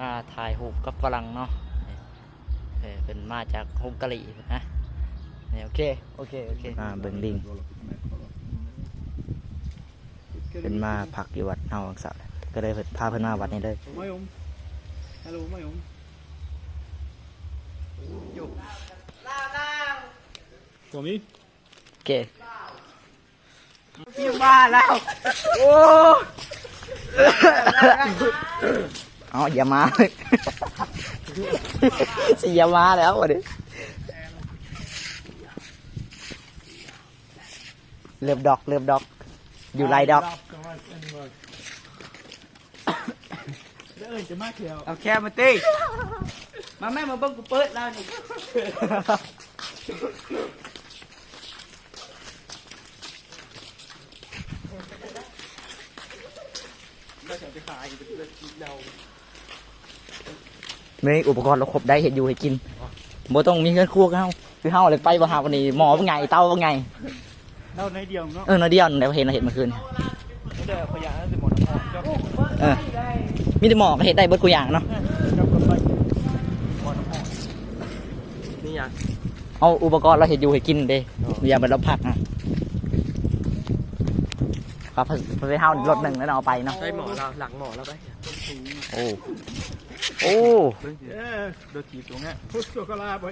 มาถ่ายรูปกับฝรั่งเนาะเป็นมาจากฮงการีนะโอเคเบิ่งลิงเป็นมาพักอยู่วัดเฮาวังสะก็เลยพาเพิ่นมาวัดนี้เลยฮัลโหลมาโยมTommy? Okay. พี่บ้าแล้วโอ้เอาอย่ามาสิอย่ามาแล้ววะดิเลือบดอกอยู่ไรดอกเอาแค่มาตีมาแม่มาเบิ่งกูเปิดแล้วนี่มีอุปกรณ์เราครบได้เห็ดอยู่ให้กินบ่ต้องมีเงินคั่วเฮาคือเฮาเลยไปบ่หาวันนี้หมอว่าไงเต้าว่าไงเต้าในเดียวเนาะในเดียวเดี๋ยวเห็นเมื่อคืนมีแต่หมอก็เห็ดได้เบิดกูอย่างเนาะนี่อย่างเอาอุปกรณ์เราเห็ดอยู่ให้กินเด้อย่าไปเราพักนะครับไปเฮารถหนึ่งแล้วเอาไปเนาะใช้หมอเราหลังหมอแล้วไปโอ้โดนจีบตรงนี้พุทธก็ลาไป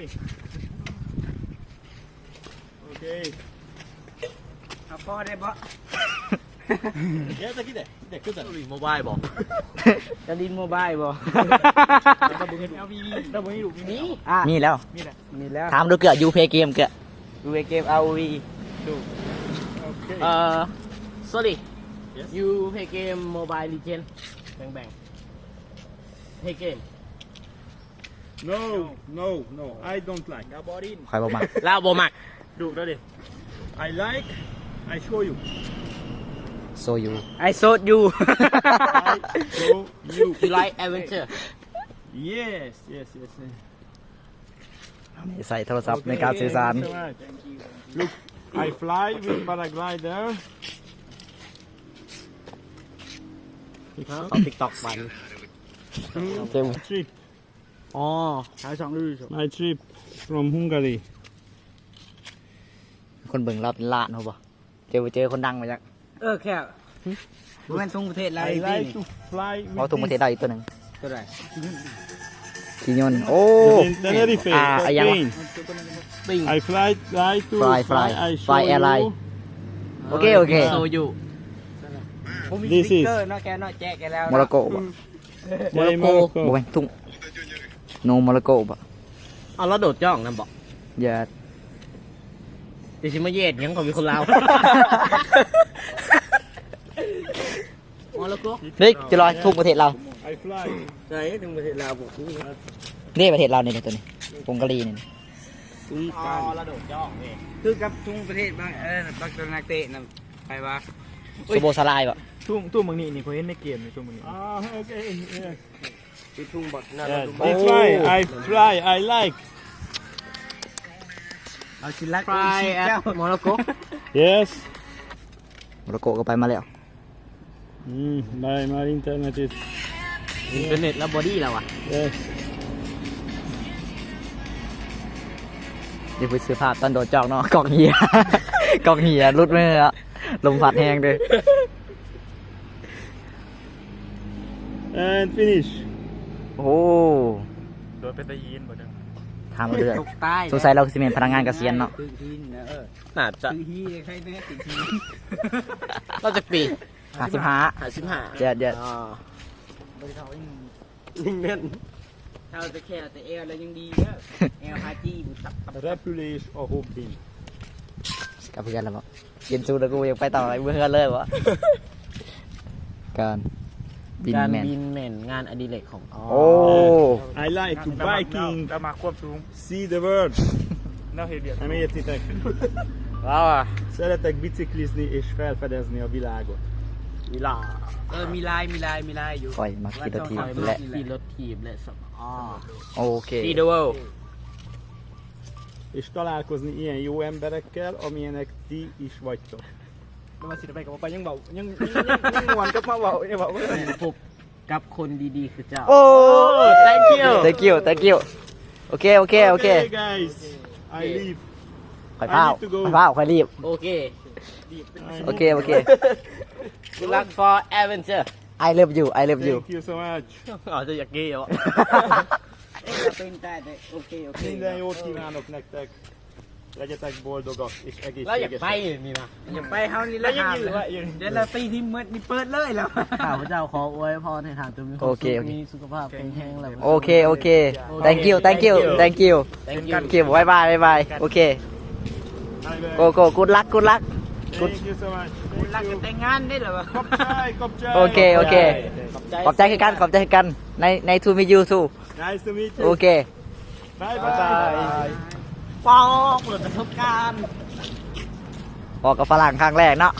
โอเคเอาพ่อได้บ่เดี๋ยวจะคิดเด็กขึ้นจากลินโมบายบ่จะลินโมบายบ่เราบุญเอาวีเราบุญอยู่มีแล้วถามดูเกลือยูเพย์เกมเกลือยูเพย์เกมเอาวีดูsorry you play game Mobile Legend bang play game No I don't like ใครบ่มักลาวบ่มักดูแล้วดิ I like I show you so you I showed you you like adventure yes ใส่โทรศัพท์ในการสื่อสาร Look I fly with paragliderเอา TikTok ไปtrip อ๋อหาช่องดู My trip from Hungary คนเบิ่งเราเป็นล้านเหรอบ่เจอคนดังมาจากแค่บ่แม่นทุ่งประเทศลาว I like to fly เอาทุ่งประเทศลาวอีกตัวนึงตัวใดขี่ยนต์โอ้ Tenerife ยัง I fly to fly airline โอเคโซยูThis is เนาะแกเนาะแจกแกแล้วโมร็อกโกบ่บ่แม่นทุ่งโนโมร็อกโกบ่เอาแล้วโดดจ้องนำบ่อย่าสิมาเย็ดหยังก็มีคนลาวโมร็อกโกเฮ้ยจะรอทุ่งประเทศเรา I fly ใช่ทุ่งประเทศลาวบ่นี่ประเทศเรานี่ตัวนี้ฮงการีนี่ทุ่งการแล้วโดดจ้องนี่คือกับทุ่งประเทศบางบางตัวนักเตะนำไปว่าซูโบสลายบ่ทุ่งบางนี่เขาเห็นในเกมในทุ่งบางนี่โอเคคือทุ่งบักน่า This way I fly I like เอาสิลักโมร็อกโก Yes โมร็อกโกก็ไปมาแล้วby my internet is อินเทอร์เน็ตแล้วบอดี้แล้วอ่ะ Yes เดี๋ยวไปซื้อผ้าตอนโดดจอกเนาะกองเหียรุดมืออ่ะลมพัดแห้งด้วย and finish โอ้โดนเป็นตะยีนบ่จังทำเรื่อยสงสัยเราสิเป็นพนักงานเกษียณเนาะน่าจะเราจะปี55เดี๋ยวยิงเล่นเราจะแค่แต่เอลแล้วยังดีเด้อเอลฮาจีบุตับ Repulish or Hobin กับเพื่อนแล้วบ่เย็นสู้แล้วกูยังไปต่ออะไรเพื่อนเลยวะการบินแมนงานอดิเรกของโอ้ I like to biking มาควบสูง see the world น่าเห็นértitek ว้าว szeretek biciklizni és felfedezni a világot มีลายอยู่ปล่อยมาขี่รถทีมและโอเค See the world és találkozni ilyen jó emberekkel amilyenek ti is vagytok มาสิไปกับไปยังเบายังงวนกับมาเบายังเบา กับคนดีๆคือเจ้า โอ้ thank you thank you thank you โอเคโอเคโอเค Okay, guys. I leave. ค่อยเฝ้า I need to go. ค่อยเฝ้าค่อยรีบ โอเค โอเคโอเค good luck for adventure I love you I love you Thank you so much. อ๋อจะอยากเกย์เหรอเป็นได้โอเคโอเค Minden jót kívánok nektek. Legyetek boldogak és แล้วอยากไป egészségesek. นี่นะ อย่าไปเฮานี่ละหามเดี๋ยวเราตีที่มืดนี่เปิดเลยแล้ว ข้าพเจ้าขออวยพรให้ทางตัวมีความ โอเค สุข โอเค มีสุขภาพแข็งแรงแล้ว โอเคโอเค thank you thank you thank you thank you thank you บายบายบายบายโอเค Bye bye. โกโก้ good luck good luck Thank you so much. รักกันแต่งงานได้เหรอวะ Kopchai, kopchai. โอเคโอเค ขอบใจคือกันขอบใจคือกันใน to meet you too Nice to meet you. โอเค Bye bye. ปอเปิดประสบการณ์ ออกกับฝรั่งครั้งแรกเนาะ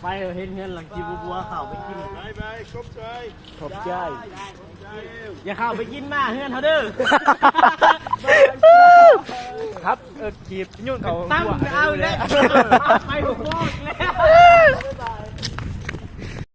ไปเห็นเงินหลังจีบัวเข้าไปกิน Bye bye, kopchai. ขอบใจอย่าเข้าไปกินมาเฮือนเขาเด้อ ครับจีบยุ่นเขา ตั้งเอาเลยไปหัว